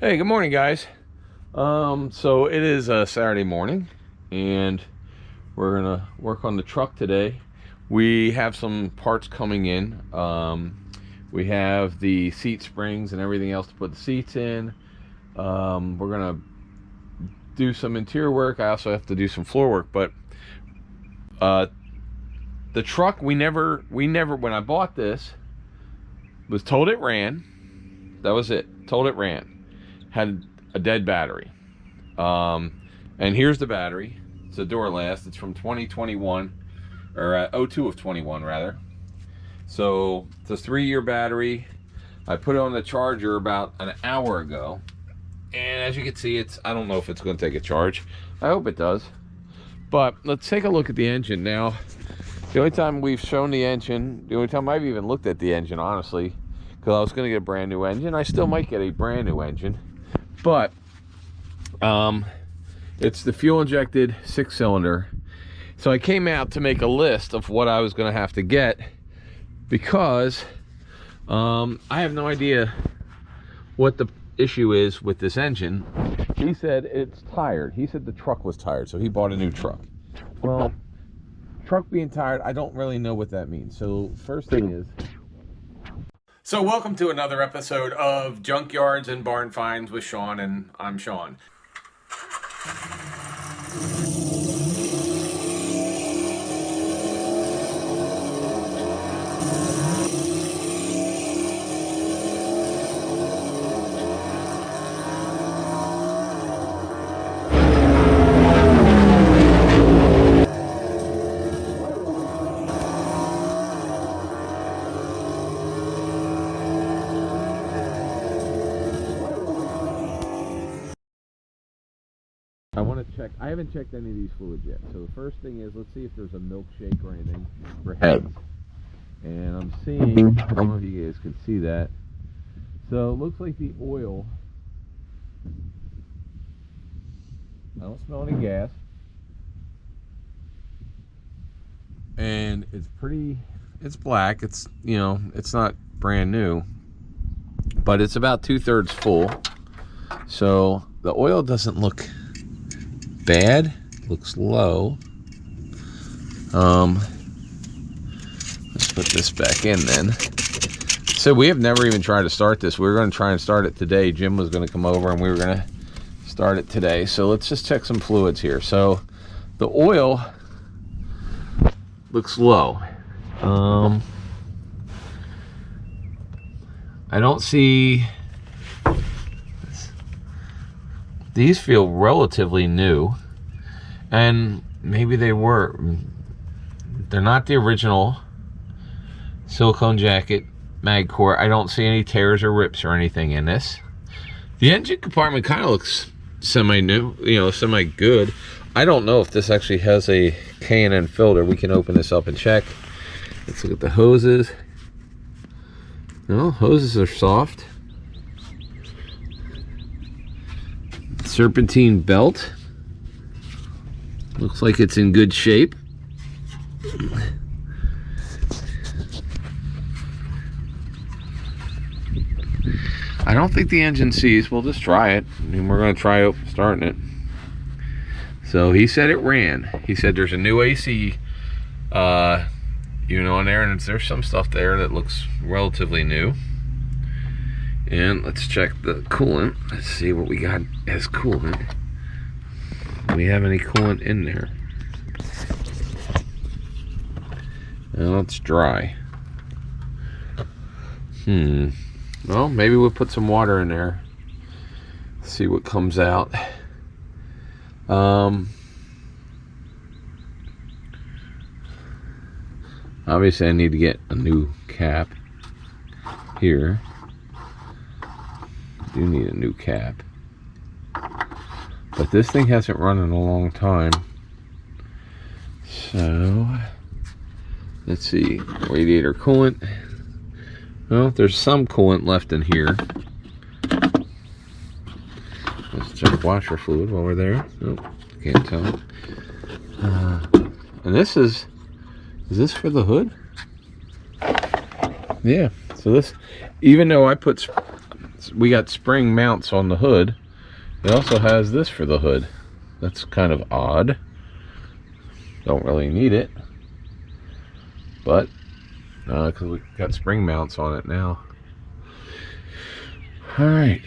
Hey, good morning, guys. So it is a Saturday morning, and we're gonna work on the truck today. We have some parts coming in. We have the seat springs and everything else to put the seats in. We're gonna do some interior work. I also have to do some floor work, but the truck we never when I bought this was told it ran. That was it. Told it ran. Had a dead battery. And here's the battery. It's a Duralast. It's from 2021, or 02 of 21 rather. So it's a 3-year battery. I put it on the charger about an hour ago, and as you can see, I don't know if it's going to take a charge. I hope it does. But let's take a look at the engine now. The only time we've shown the engine, the only time I've even looked at the engine, honestly, because I was going to get a brand new engine. I still might get a brand new engine. But it's the fuel injected 6-cylinder. So I came out to make a list of what I was going to have to get, because I have no idea what the issue is with this engine. He said it's tired. He said the truck was tired, so he bought a new truck. Well, truck being tired, I don't really know what that means. So first thing is, so welcome to another episode of Junkyards and Barn Finds with Sean, and I'm Sean. I want to check. I haven't checked any of these fluids yet. So the first thing is, let's see if there's a milkshake or anything for heads. And I'm seeing, I don't know if you guys can see that. So it looks like the oil, I don't smell any gas. And it's black. It's, it's not brand new, but it's about 2/3 full. So the oil doesn't look bad. Looks low. Let's put this back in then. So we have never even tried to start this. We were going to try and start it today. Jim was going to come over and we were going to start it today. So let's just check some fluids here. So the oil looks low. I don't see. These feel relatively new, and maybe they're not the original silicone jacket mag core. I don't see any tears or rips or anything in this. The engine compartment kind of looks semi-new, semi-good. I don't know if this actually has a K&N filter. We can open this up and check. Let's look at the hoses. No, hoses are soft. Serpentine belt. Looks like it's in good shape. I don't think the engine sees. We'll just try it. I mean, we're going to try starting it. So he said it ran. He said there's a new AC unit on there, and there's some stuff there that looks relatively new. And let's check the coolant. Let's see what we got as coolant. Do we have any coolant in there? Well, it's dry. Well, maybe we'll put some water in there. See what comes out. Obviously I need to get a new cap here. Do need a new cap, but this thing hasn't run in a long time. So let's see, radiator coolant. Well, there's some coolant left in here. Let's check washer fluid while we're there. Nope, can't tell. And this is this for the hood? Yeah, so this, even though I put we got spring mounts on the hood. It also has this for the hood. That's kind of odd. Don't really need it, but because we got spring mounts on it now. All right,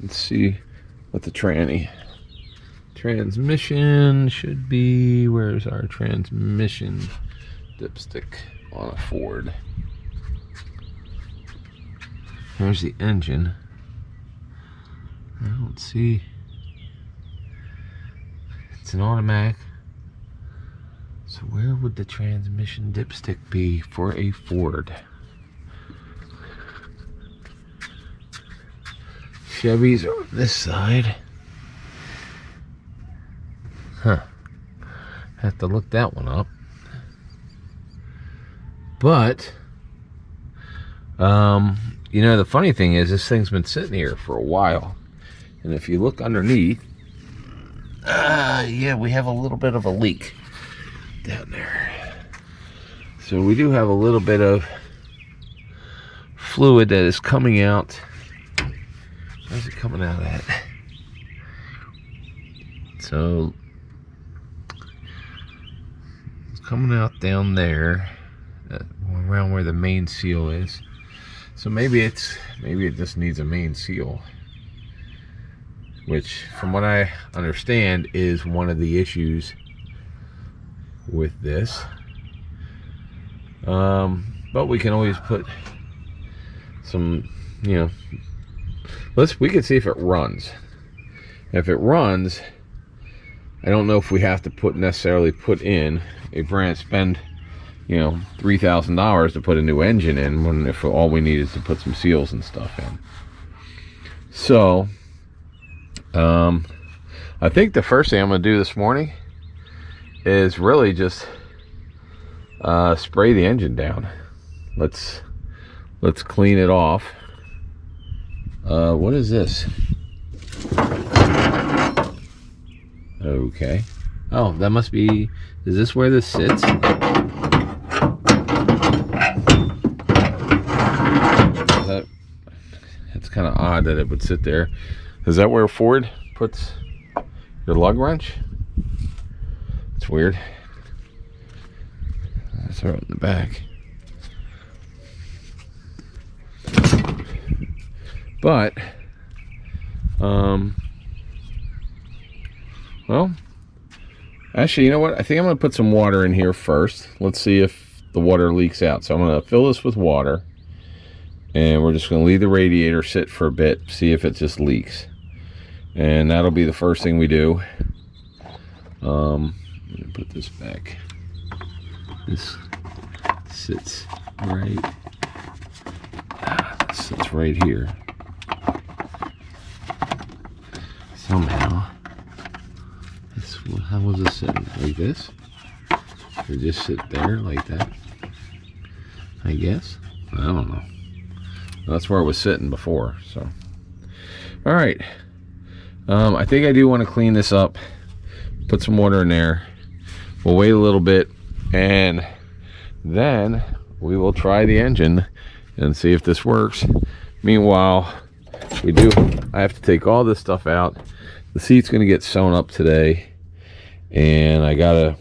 let's see what the transmission should be. Where's our transmission dipstick on a Ford? Here's the engine. I don't see. It's an automatic. So where would the transmission dipstick be for a Ford? Chevy's on this side. Huh. Have to look that one up. But, you know, the funny thing is this thing's been sitting here for a while. And if you look underneath, yeah, we have a little bit of a leak down there. So we do have a little bit of fluid that is coming out. Where's it coming out at? So it's coming out down there, around where the main seal is. So maybe it just needs a main seal, which from what I understand is one of the issues with this. But we can always put some, you know, we can see if it runs. If it runs, I don't know if we have to necessarily put in a brand, spend, you know, $3,000 to put a new engine in, when if all we need is to put some seals and stuff in. So I think the first thing I'm going to do this morning is really just spray the engine down. Let's clean it off. What is this? Okay. Oh, that must be, is this where this sits? It's kind of odd that it would sit there. Is that where Ford puts your lug wrench? It's weird. Let's throw it in the back. But, well, actually, you know what? I think I'm going to put some water in here first. Let's see if the water leaks out. So I'm going to fill this with water, and we're just going to leave the radiator sit for a bit, see if it just leaks. And that'll be the first thing we do. Let me put this back. This sits right here. Somehow. How was this sitting? Like this? Or just sit there like that? I guess. I don't know. That's where it was sitting before. So, all right. I think I do want to clean this up. Put some water in there. We'll wait a little bit, and then we will try the engine and see if this works. Meanwhile, I have to take all this stuff out. The seat's going to get sewn up today, and I got to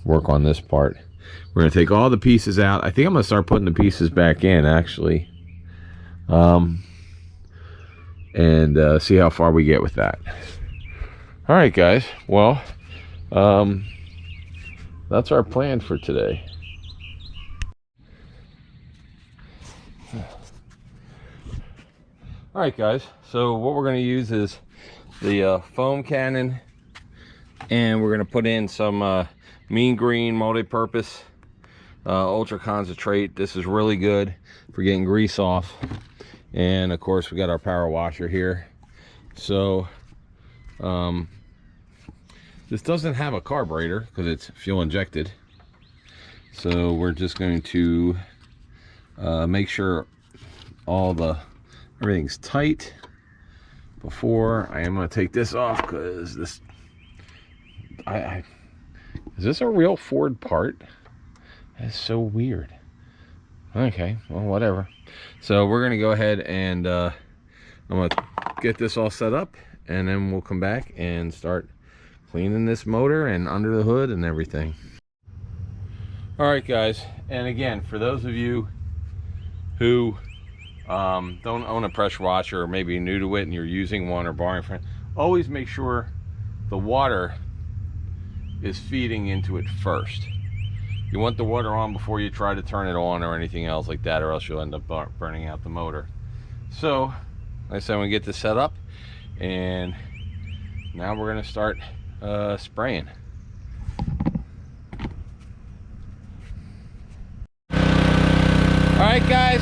work on this part. We're going to take all the pieces out. I think I'm going to start putting the pieces back in, actually, and see how far we get with that. All right, guys. Well, that's our plan for today. All right, guys. So what we're going to use is the foam cannon, and we're going to put in some mean green multi-purpose ultra concentrate. This is really good for getting grease off. And of course we got our power washer here. So this doesn't have a carburetor because it's fuel injected. So we're just going to make sure everything's tight before I am going to take this off, because this is this a real Ford part? That's so weird. Okay, well, whatever. So we're gonna go ahead and I'm gonna get this all set up, and then we'll come back and start cleaning this motor and under the hood and everything. All right, guys, and again, for those of you who don't own a pressure washer, or maybe new to it and you're using one or borrowing from it, always make sure the water is feeding into it first. You want the water on before you try to turn it on or anything else like that, or else you'll end up burning out the motor. So like I said, I'm gonna get this set up, and now we're gonna start spraying. All right, guys,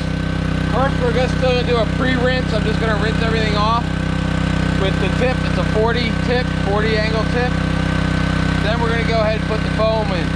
first we're just gonna do a pre-rinse. I'm just gonna rinse everything off with the tip. It's a 40 tip, 40 angle tip. Then we're gonna go ahead and put the foam in.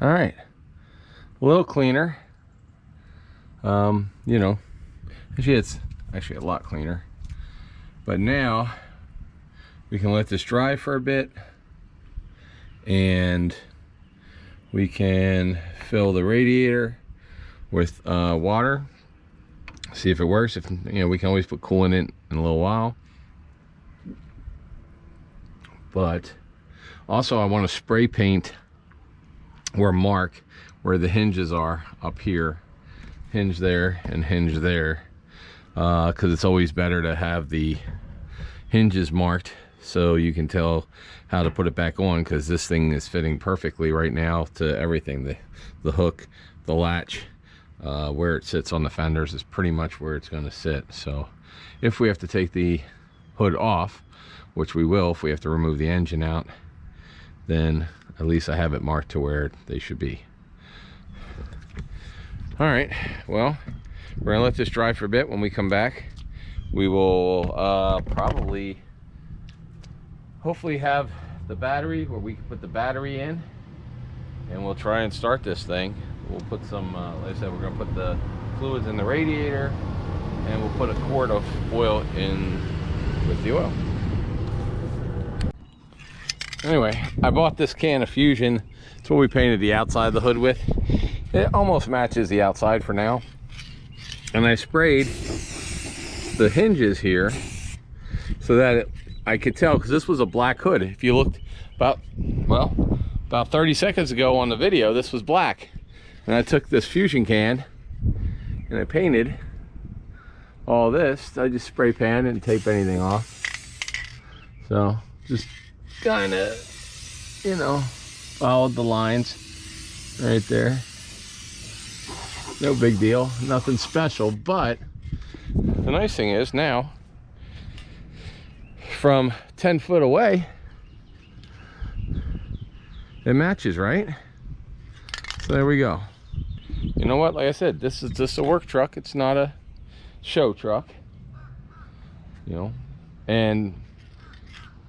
All right, a little cleaner. You know, actually it's actually a lot cleaner. But now we can let this dry for a bit, and we can fill the radiator with water. See if it works. If you know, we can always put coolant in a little while. But also I want to spray paint or mark where the hinges are up here. Hinge there and hinge there. Because it's always better to have the hinges marked so you can tell how to put it back on, because this thing is fitting perfectly right now to everything. The hook, the latch, where it sits on the fenders is pretty much where it's going to sit. So if we have to take the hood off, which we will if we have to remove the engine out, then at least I have it marked to where they should be. All right, well, we're gonna let this dry for a bit. When we come back, we will hopefully have the battery where we can put the battery in, and we'll try and start this thing. We'll put some, like I said, we're gonna put the fluids in the radiator, and we'll put a quart of oil in with the oil. Anyway, I bought this can of Fusion. It's what we painted the outside of the hood with. It almost matches the outside for now. And I sprayed the hinges here so that I could tell, because this was a black hood. If you looked about 30 seconds ago on the video, this was black. And I took this Fusion can and I painted all this. I just spray pan and tape anything off. So just kind of, you know, followed the lines right there. No big deal, nothing special. But the nice thing is now, from 10 foot away, it matches, right? So there we go. You know what, like I said, this is just a work truck. It's not a show truck, you know. And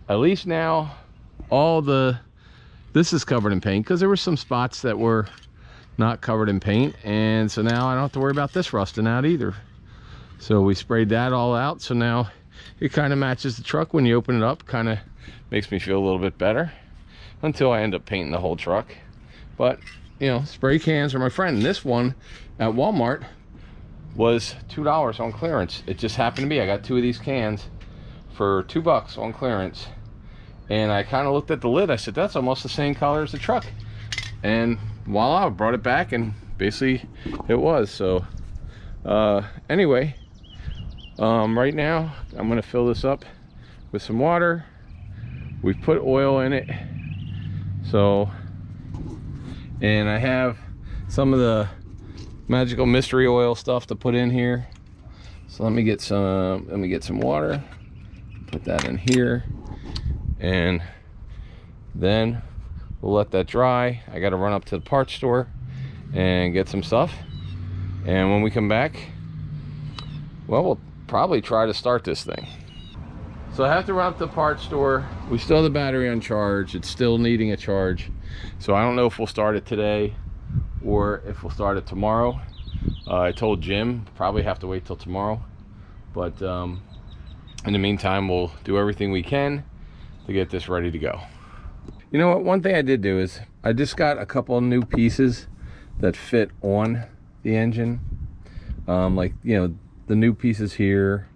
at least now this is covered in paint, because there were some spots that were not covered in paint, and so now I don't have to worry about this rusting out either. So we sprayed that all out, so now it kind of matches the truck. When you open it up, kind of makes me feel a little bit better, until I end up painting the whole truck. But you know, spray cans are my friend. And this one at Walmart was $2 on clearance. It just happened to be, I got 2 of these cans for $2 on clearance. And I kind of looked at the lid. I said, that's almost the same color as the truck. And voila, I brought it back, and basically it was. So anyway, right now I'm going to fill this up with some water. We put oil in it. So, and I have some of the magical mystery oil stuff to put in here. So let me get some water, put that in here, and then we'll let that dry. I got to run up to the parts store and get some stuff, and when we come back, well, we'll probably try to start this thing. So I have to run up to the parts store. We still have the battery on charge. It's still needing a charge, so I don't know if we'll start it today or if we'll start it tomorrow. I told Jim probably have to wait till tomorrow, but in the meantime, we'll do everything we can to get this ready to go. You know what, one thing I did do is I just got a couple of new pieces that fit on the engine, like, you know, the new pieces here.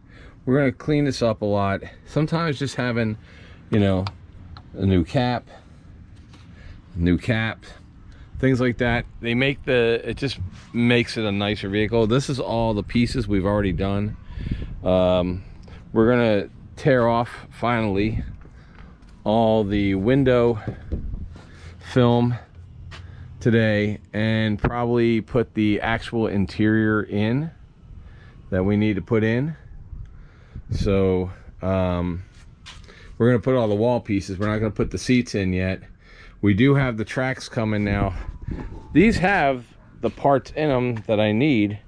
We're going to clean this up a lot. Sometimes just having, you know, a new cap, things like that, they make it just makes it a nicer vehicle. This is all the pieces we've already done. We're gonna tear off finally all the window film today, and probably put the actual interior in that we need to put in. So we're gonna put all the wall pieces. We're not gonna put the seats in yet. We do have the tracks coming now. These have the parts in them that I need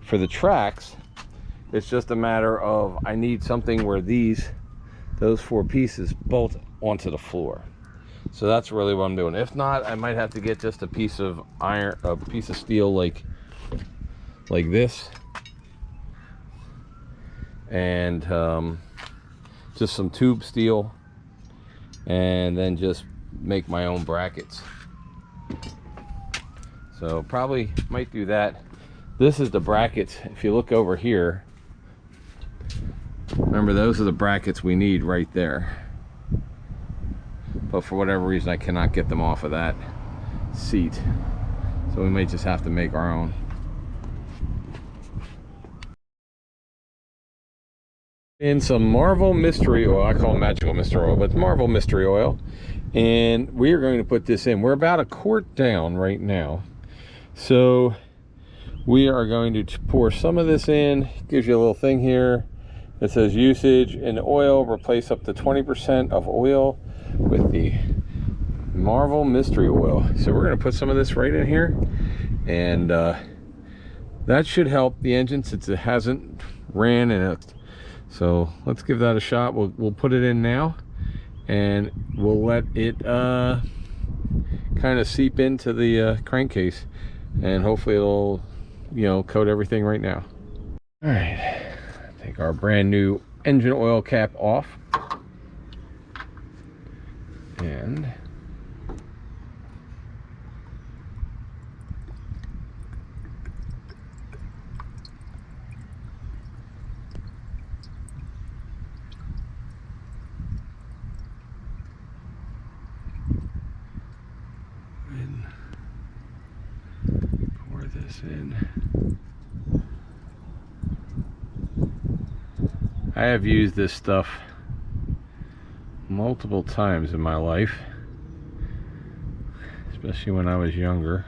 for the tracks. It's just a matter of I need something where those 4 pieces bolt onto the floor. So that's really what I'm doing. If not, I might have to get just a piece of iron, a piece of steel like this, and just some tube steel, and then just make my own brackets. So probably might do that. This is the brackets. If you look over here, remember, those are the brackets we need right there. But for whatever reason, I cannot get them off of that seat. So we may just have to make our own. In some Marvel Mystery Oil, I call it Magical Mystery Oil, but it's Marvel Mystery Oil. And we are going to put this in. We're about a quart down right now. So we are going to pour some of this in. It gives you a little thing here. It says usage in oil, replace up to 20% of oil with the Marvel Mystery Oil. So we're going to put some of this right in here, and that should help the engine since it hasn't ran in it. So let's give that a shot. We'll put it in now, and we'll let it kind of seep into the crankcase, and hopefully it'll, you know, coat everything right now. All right, take our brand new engine oil cap off, and pour this in. I have used this stuff multiple times in my life, especially when I was younger.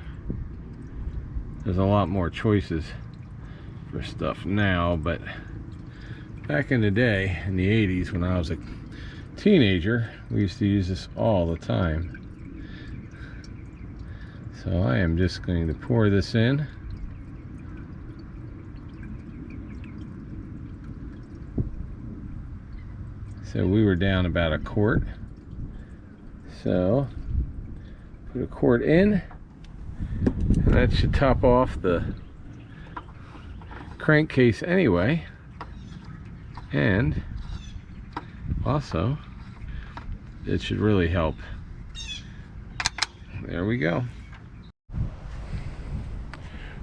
There's a lot more choices for stuff now, but back in the day, in the 80s, when I was a teenager, we used to use this all the time. So I am just going to pour this in. So we were down about a quart. So put a quart in, and that should top off the crankcase anyway. And also, it should really help. There we go.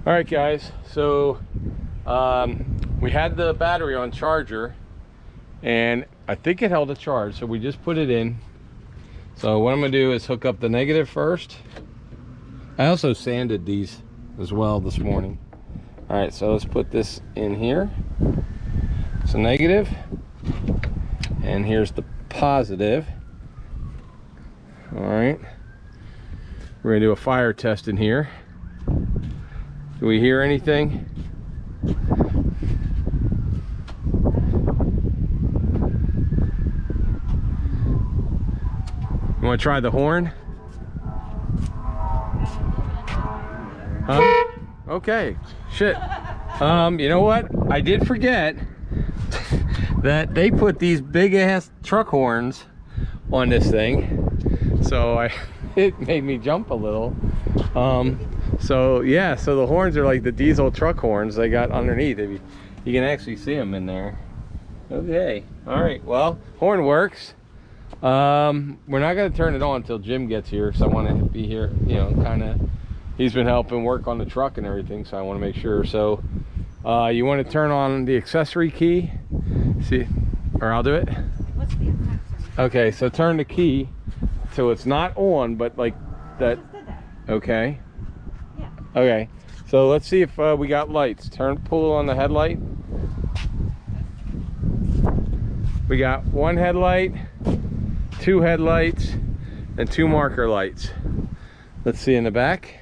All right, guys, so we had the battery on charger, and I think it held a charge, so we just put it in. So what I'm gonna do is hook up the negative first. I also sanded these as well this morning. All right, so let's put this in here. It's a negative, and here's the positive. All right, we're gonna do a fire test in here. Do we hear anything? You want to try the horn? Huh? Okay. Shit. You know what? I did forget that they put these big ass truck horns on this thing. So it made me jump a little. So yeah, so the horns are like the diesel truck horns they got underneath. You can actually see them in there. Okay. All right. Well, horn works. We're not going to turn it on until Jim gets here, so I want to be here, you know, kind of. He's been helping work on the truck and everything, so I want to make sure. So you want to turn on the accessory key, see, or I'll do it. What's the accessory? Okay, so turn the key so it's not on, but like that. Okay. Yeah. Okay, so let's see if we got lights. Pull on the headlight. We got one headlight, two headlights, and two marker lights. Let's see in the back.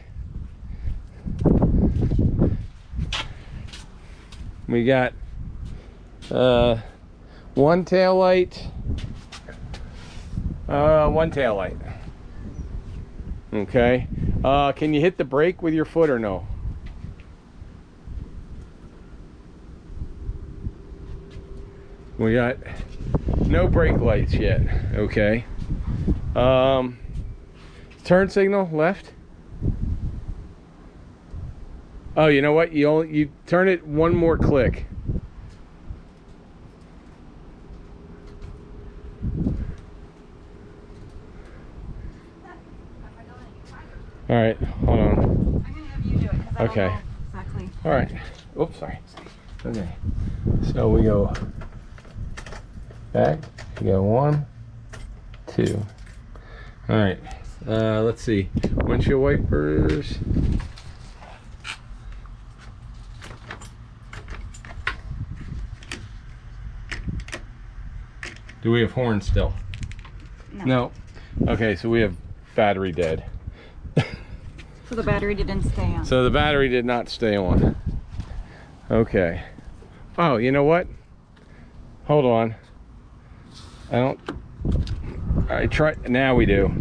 We got one tail light, one tail light. Okay. Can you hit the brake with your foot or no? We got no brake lights yet. Okay. turn signal left. Oh, you know what? You turn it one more click. All right, hold on. I'm gonna have you do it because I Okay. don't know exactly. All right. Oops, sorry. Okay. So we go back. We go 1, 2. All right. Let's see. Windshield wipers. Do we have horns still? No. No. Okay, so we have battery dead. So the battery didn't stay on. So the battery did not stay on. Okay. Oh, you know what? Hold on. I tried. Now we do.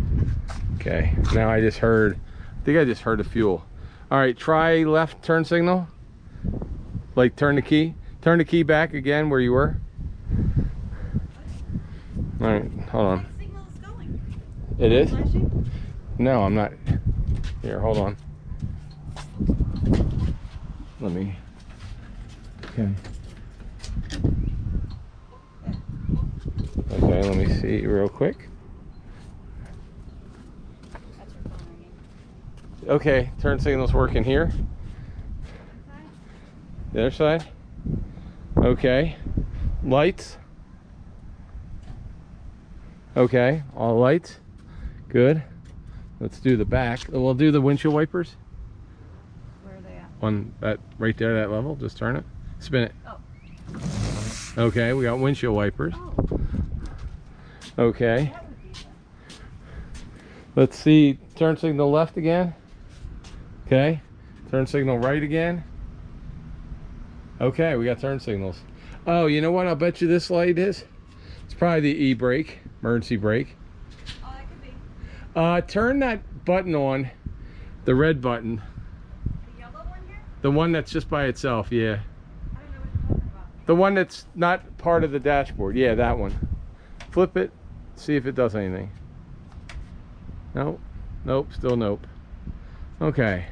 Okay. Now I think I just heard the fuel. All right. Try left turn signal. Like turn the key. Turn the key back again where you were. All right. Hold on. What signal is going? It is? Flashing? No, I'm not. Here, hold on. Let me. Okay. Okay, let me see real quick. That's your phone ringing. Okay, turn signal's working here. The other side. Okay. Lights. Okay, all lights. Good. Let's do the back. We'll do the windshield wipers. Where are they at? On that right there, that level. Just turn it. Spin it. Oh. Okay, we got windshield wipers. Oh. Okay. That would be fun. Let's see. Turn signal left again. Okay. Turn signal right again. Okay, we got turn signals. Oh, you know what? I'll bet you this light is. It's probably the e-brake, emergency brake. Oh, that could be. Turn that button on, the red button, The yellow one here? the one that's just by itself. Yeah, I don't know what you're talking about. the one that's not part of the dashboard. Yeah, that one. Flip it, see if it does anything. Nope, nope, still nope. Okay.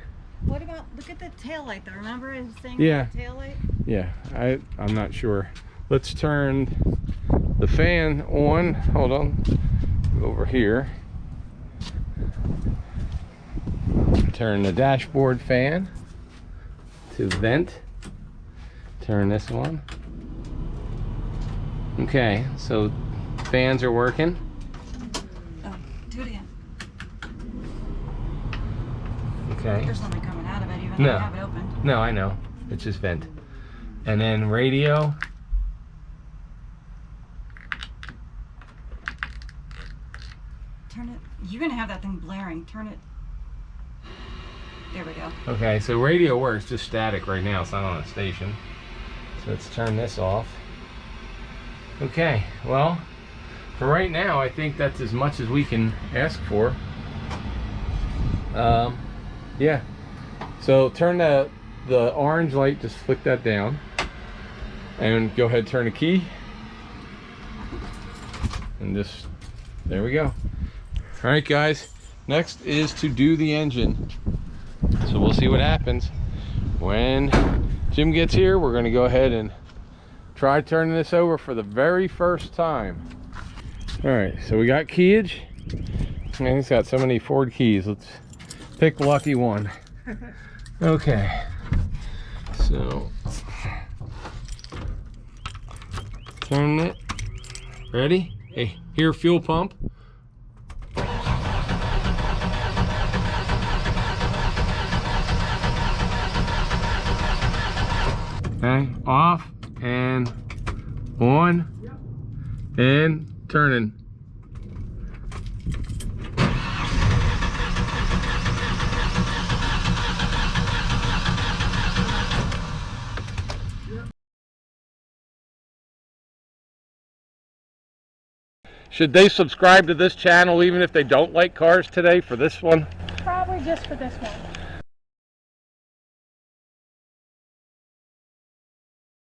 What about, look at the tail light though. Remember I was saying Yeah. the tail light? Yeah, I'm not sure. Let's turn the fan on. Hold on. Go over here. Turn the dashboard fan to vent. Turn this one. Okay, so fans are working. Oh, do it again. Okay. There's something coming out of it even No. though I have it open. No, I know. It's just vent. And then radio. Turn it. You're gonna have that thing blaring. Turn it. There we go. Okay, so radio works, just static right now. It's not on a station. So let's turn this off. Okay, well, for right now, I think that's as much as we can ask for. Yeah. So turn the orange light, just flick that down. And go ahead and turn the key. And just, there we go. All right, guys. Next is to do the engine. So we'll see what happens. When Jim gets here, we're going to go ahead and try turning this over for the very first time. All right, so we got keyage. Man, he's got so many Ford keys. Let's pick the lucky one. Okay. So turn it. Ready? Hey, here, fuel pump. Okay, off and on and turning. Should they subscribe to this channel even if they don't like cars today for this one? Probably just for this one.